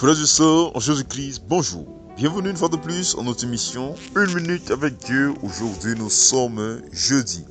Frères et sœurs en Jésus-Christ, bonjour. Bienvenue une fois de plus en notre émission 1 minute avec Dieu. Aujourd'hui, nous sommes jeudi,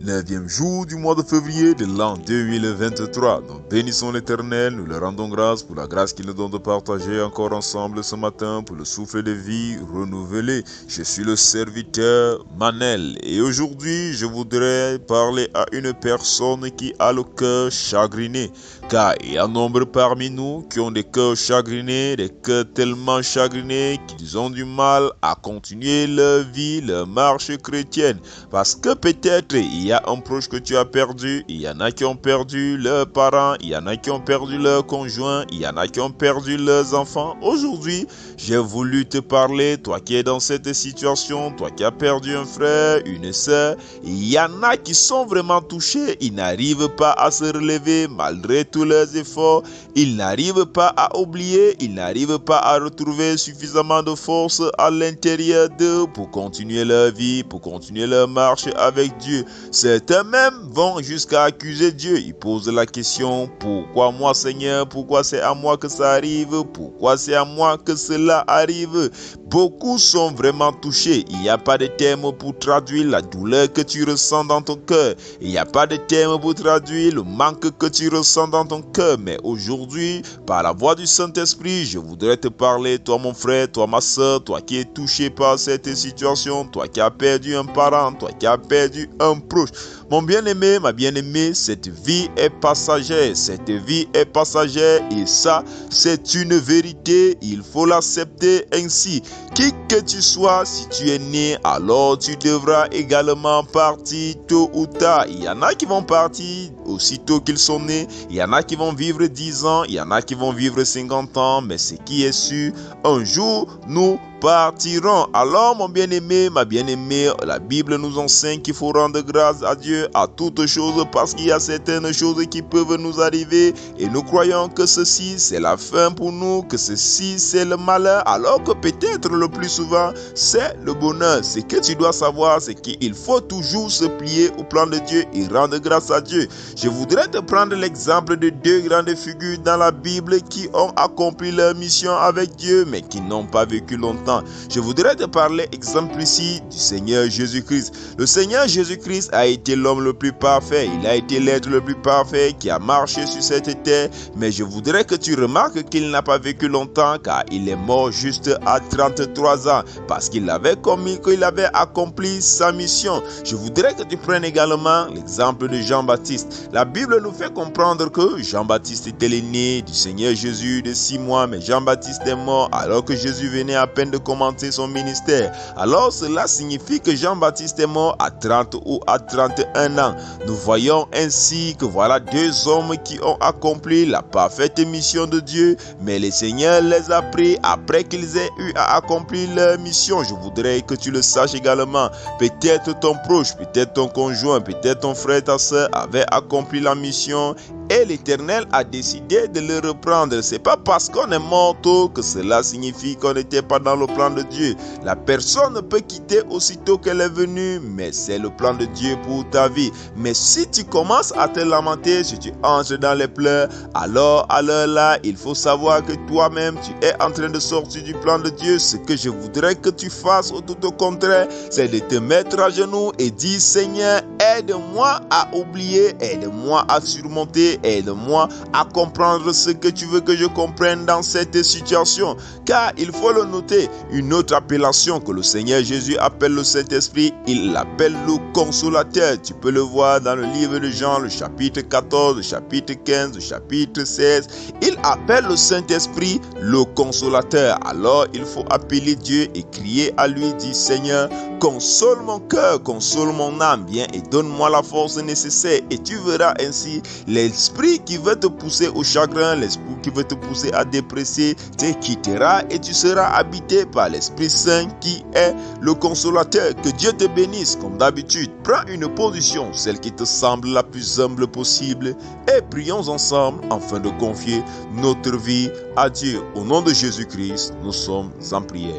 9e jour du mois de février de l'an 2023. Nous bénissons l'Éternel, nous le rendons grâce pour la grâce qu'il nous donne de partager encore ensemble ce matin pour le souffle de vie renouvelé. Je suis le serviteur Manel et aujourd'hui, je voudrais parler à une personne qui a le cœur chagriné. Car il y a nombre parmi nous qui ont des cœurs chagrinés, des cœurs tellement chagrinés qu'ils ont du mal à continuer leur vie, leur marche chrétienne. Parce que peut-être il y a un proche que tu as perdu, il y en a qui ont perdu leurs parents, il y en a qui ont perdu leurs conjoints, il y en a qui ont perdu leurs enfants. Aujourd'hui, j'ai voulu te parler, toi qui es dans cette situation, toi qui as perdu un frère, une sœur, il y en a qui sont vraiment touchés, ils n'arrivent pas à se relever malgré tous leurs efforts, ils n'arrivent pas à oublier, ils n'arrivent pas à retrouver suffisamment de force à l'intérieur d'eux pour continuer leur vie, pour continuer leur marche avec Dieu. Certains même vont jusqu'à accuser Dieu. Ils posent la question, pourquoi moi Seigneur, pourquoi c'est à moi que ça arrive, pourquoi c'est à moi que cela arrive. Beaucoup sont vraiment touchés. Il n'y a pas de terme pour traduire la douleur que tu ressens dans ton cœur. Il n'y a pas de terme pour traduire le manque que tu ressens dans ton cœur. Mais aujourd'hui, par la voix du Saint-Esprit, je voudrais te parler, toi mon frère, toi ma soeur, toi qui es touché par cette situation, toi qui as perdu un parent, toi qui as perdu un proche. Mon bien-aimé, ma bien-aimée, cette vie est passagère. Cette vie est passagère et ça, c'est une vérité. Il faut l'accepter ainsi. Qui que tu sois, si tu es né, alors tu devras également partir tôt ou tard. Il y en a qui vont partir aussitôt qu'ils sont nés. Il y en a qui vont vivre 10 ans. Il y en a qui vont vivre 50 ans. Mais ce qui est sûr, un jour, nous partirons. Alors, mon bien-aimé, ma bien-aimée, la Bible nous enseigne qu'il faut rendre grâce à Dieu à toutes choses parce qu'il y a certaines choses qui peuvent nous arriver et nous croyons que ceci, c'est la fin pour nous, que ceci, c'est le malheur, alors que peut-être le plus souvent, c'est le bonheur. Ce que tu dois savoir, c'est qu'il faut toujours se plier au plan de Dieu et rendre grâce à Dieu. Je voudrais te prendre l'exemple de deux grandes figures dans la Bible qui ont accompli leur mission avec Dieu, mais qui n'ont pas vécu longtemps. Je voudrais te parler, exemple ici, du Seigneur Jésus-Christ. Le Seigneur Jésus-Christ a été l'homme le plus parfait. Il a été l'être le plus parfait qui a marché sur cette terre. Mais je voudrais que tu remarques qu'il n'a pas vécu longtemps car il est mort juste à 33 ans parce qu'il avait accompli sa mission. Je voudrais que tu prennes également l'exemple de Jean-Baptiste. La Bible nous fait comprendre que Jean-Baptiste était l'aîné du Seigneur Jésus de 6 mois, mais Jean-Baptiste est mort alors que Jésus venait à peine de commencer son ministère. Alors cela signifie que Jean-Baptiste est mort à 30 ou à 31 ans. Nous voyons ainsi que voilà deux hommes qui ont accompli la parfaite mission de Dieu, mais le Seigneur les a pris après qu'ils aient eu à accomplir leur mission. Je voudrais que tu le saches également. Peut-être ton proche, peut-être ton conjoint, peut-être ton frère, ta soeur avait accompli la mission et l'Éternel a décidé de le reprendre. C'est pas parce qu'on est mort tôt que cela signifie qu'on n'était pas dans le plan de Dieu. La personne peut quitter aussitôt qu'elle est venue, mais c'est le plan de Dieu pour ta vie. Mais si tu commences à te lamenter, si tu entres dans les pleurs, alors à l'heure là, il faut savoir que toi-même, tu es en train de sortir du plan de Dieu. Ce que je voudrais que tu fasses, ou tout au contraire, c'est de te mettre à genoux et dire, Seigneur, aide-moi à oublier, aide-moi à surmonter, aide-moi à comprendre ce que tu veux que je comprenne dans cette situation. Car il faut le noter, une autre appellation que le Seigneur Jésus appelle le Saint-Esprit, il l'appelle le Consolateur. Tu peux le voir dans le livre de Jean, le chapitre 14, le chapitre 15, le chapitre 16. Il appelle le Saint-Esprit le Consolateur. Alors il faut appeler Dieu et crier à lui, dire Seigneur, console mon cœur, console mon âme, viens et donne-moi la force nécessaire. Et tu verras ainsi l'esprit qui veut te pousser au chagrin, l'esprit qui veut te pousser à dépresser, te quittera et tu seras habité par l'Esprit Saint qui est le consolateur. Que Dieu te bénisse comme d'habitude. Prends une position, celle qui te semble la plus humble possible et prions ensemble afin de confier notre vie à Dieu. Au nom de Jésus-Christ, nous sommes en prière.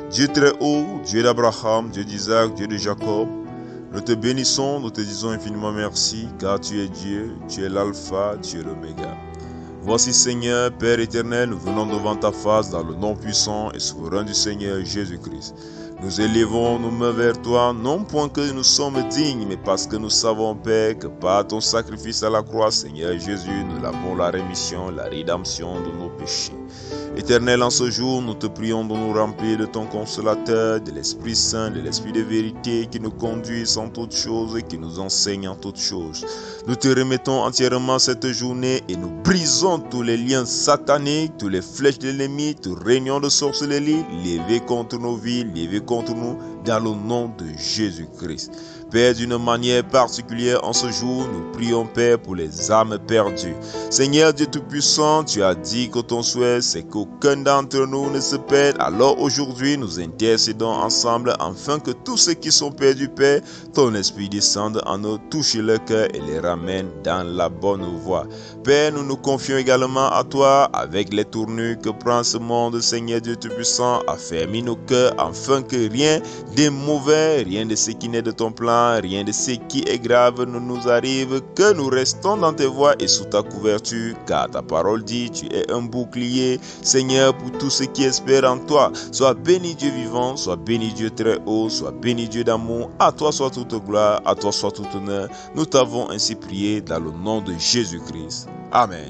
Dieu très haut, Dieu d'Abraham, Dieu d'Isaac, Dieu de Jacob, nous te bénissons, nous te disons infiniment merci, car tu es Dieu, tu es l'alpha, tu es l'oméga. Voici Seigneur, Père éternel, nous venons devant ta face dans le nom puissant et souverain du Seigneur Jésus-Christ. Nous élevons nos mains vers toi, non point que nous sommes dignes, mais parce que nous savons, Père, que par ton sacrifice à la croix, Seigneur Jésus, nous avons la rémission, la rédemption de nos péchés. Éternel, en ce jour, nous te prions de nous remplir de ton consolateur, de l'Esprit Saint, de l'Esprit de vérité qui nous conduise en toutes choses et qui nous enseigne en toutes choses. Nous te remettons entièrement cette journée et nous brisons tous les liens sataniques, toutes les flèches de l'ennemi, tout réunion de sorcellerie, levées contre nos vies, levées contre nous, dans le nom de Jésus-Christ. Père, d'une manière particulière, en ce jour, nous prions, Père, pour les âmes perdues. Seigneur Dieu Tout-Puissant, tu as dit que ton souhait, c'est qu'aucun d'entre nous ne se perde. Alors aujourd'hui, nous intercédons ensemble, afin que tous ceux qui sont perdus, Père, ton esprit descende en eux, touche leur cœur et les ramène dans la bonne voie. Père, nous nous confions également à toi, avec les tournures que prend ce monde, Seigneur Dieu Tout-Puissant, affermis nos cœurs, afin que rien de mauvais, rien de ce qui n'est de ton plan, rien de ce qui est grave ne nous arrive, que nous restons dans tes voies et sous ta couverture, car ta parole dit, tu es un bouclier, Seigneur, pour tous ceux qui espèrent en toi. Sois béni Dieu vivant, sois béni Dieu très haut, sois béni Dieu d'amour, à toi soit toute gloire, à toi soit tout honneur. Nous t'avons ainsi prié dans le nom de Jésus-Christ. Amen.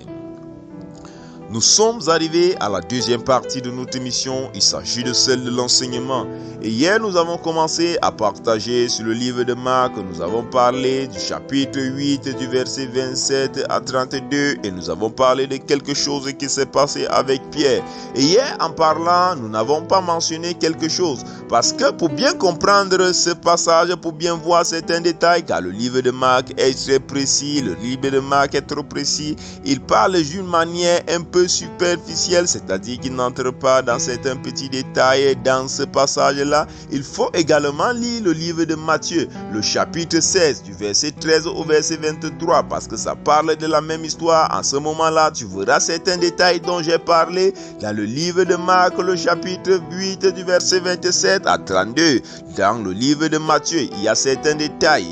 Nous sommes arrivés à la deuxième partie de notre émission, il s'agit de celle de l'enseignement. Et hier, nous avons commencé à partager sur le livre de Marc, nous avons parlé du chapitre 8, du verset 27 à 32, et nous avons parlé de quelque chose qui s'est passé avec Pierre. Et hier, en parlant, nous n'avons pas mentionné quelque chose, parce que pour bien comprendre ce passage, pour bien voir certains détails, car le livre de Marc est très précis, le livre de Marc est trop précis, il parle d'une manière un peu superficielle, c'est-à-dire qu'il n'entre pas dans certains petits détails dans ce passage-là. Il faut également lire le livre de Matthieu, le chapitre 16, du verset 13 au verset 23, parce que ça parle de la même histoire. En ce moment-là, tu verras certains détails dont j'ai parlé dans le livre de Marc, le chapitre 8, du verset 27 à 32. Dans le livre de Matthieu, il y a certains détails,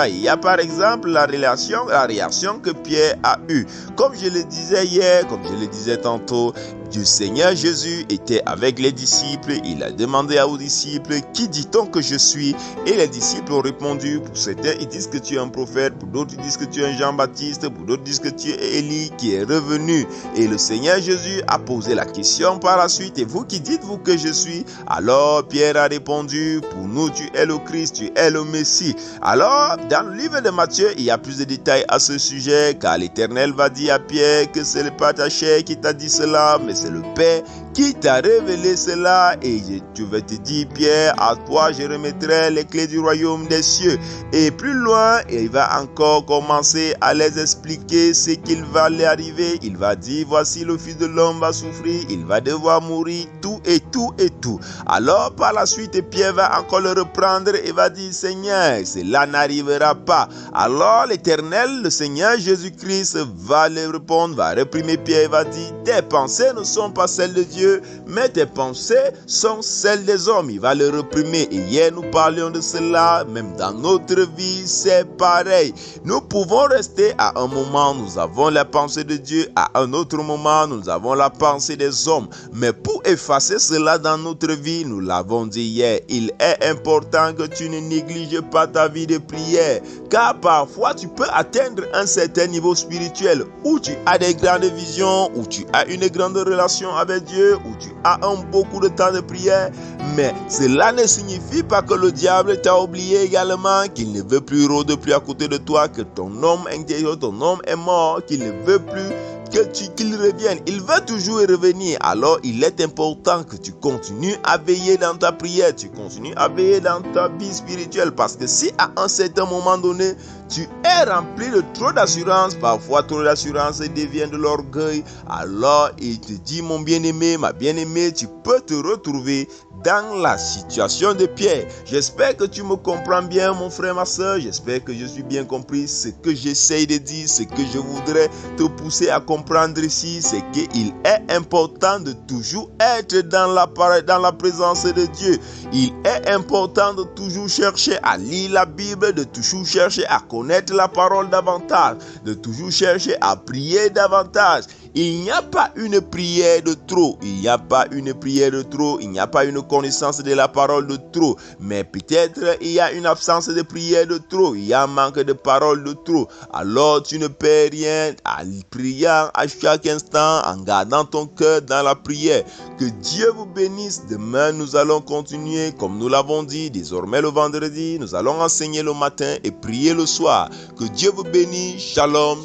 il y a par exemple la réaction que Pierre a eue. Comme je le disais hier, comme je le disais tantôt, du Seigneur Jésus était avec les disciples. Il a demandé aux disciples, qui dit-on que je suis? Et les disciples ont répondu, pour certains ils disent que tu es un prophète, pour d'autres ils disent que tu es un Jean-Baptiste, pour d'autres ils disent que tu es Élie qui est revenu. Et le Seigneur Jésus a posé la question par la suite, et vous qui dites-vous que je suis? Alors Pierre a répondu, pour nous tu es le Christ, tu es le Messie. Alors dans le livre de Matthieu, il y a plus de détails à ce sujet, car l'Éternel va dire à Pierre que ce n'est pas ta chair qui t'a dit cela, mais c'est le Père qui t'a révélé cela. Et tu vas te dire, Pierre, à toi je remettrai les clés du royaume des cieux. Et plus loin, il va encore commencer à les expliquer ce qu'il va lui arriver. Il va dire, voici le Fils de l'homme va souffrir, il va devoir mourir, tout et tout et tout. Alors par la suite, Pierre va encore le reprendre et va dire, Seigneur, cela n'arrivera pas. Alors l'Éternel, le Seigneur Jésus-Christ va lui répondre, va réprimer Pierre et va dire, tes pensées ne sont pas celles de Dieu, mais tes pensées sont celles des hommes. Il va le réprimer. Et hier, nous parlions de cela. Même dans notre vie, c'est pareil. Nous pouvons rester à un moment, nous avons la pensée de Dieu. À un autre moment, nous avons la pensée des hommes. Mais pour effacer cela dans notre vie, nous l'avons dit hier, il est important que tu ne négliges pas ta vie de prière. Car parfois, tu peux atteindre un certain niveau spirituel où tu as des grandes visions, où tu as une grande relation avec Dieu, où tu as beaucoup de temps de prière, mais cela ne signifie pas que le diable t'a oublié également, qu'il ne veut plus rôder plus à côté de toi, que ton homme intérieur, ton homme est mort, qu'il ne veut plus qu'il revienne. Il veut toujours revenir. Alors il est important que tu continues à veiller dans ta prière, tu continues à veiller dans ta vie spirituelle, parce que si à un certain moment donné tu es rempli de trop d'assurance, parfois trop d'assurance devient de l'orgueil, alors il te dit, mon bien-aimé, ma bien-aimée, tu peux te retrouver dans la situation de Pierre. J'espère que tu me comprends bien, mon frère, ma soeur. J'espère que je suis bien compris. Ce que j'essaye de dire, ce que je voudrais te pousser à comprendre ici, c'est qu'il est important de toujours être dans la présence de Dieu. Il est important de toujours chercher à lire la Bible, de toujours chercher à connaître la parole davantage, de toujours chercher à prier davantage. Il n'y a pas une prière de trop, il n'y a pas une prière de trop, il n'y a pas une connaissance de la parole de trop, mais peut-être il y a une absence de prière de trop, il y a un manque de parole de trop. Alors tu ne perds rien en priant à chaque instant, en gardant ton cœur dans la prière. Que Dieu vous bénisse. Demain, nous allons continuer, comme nous l'avons dit, désormais le vendredi, nous allons enseigner le matin et prier le soir. Que Dieu vous bénisse. Shalom,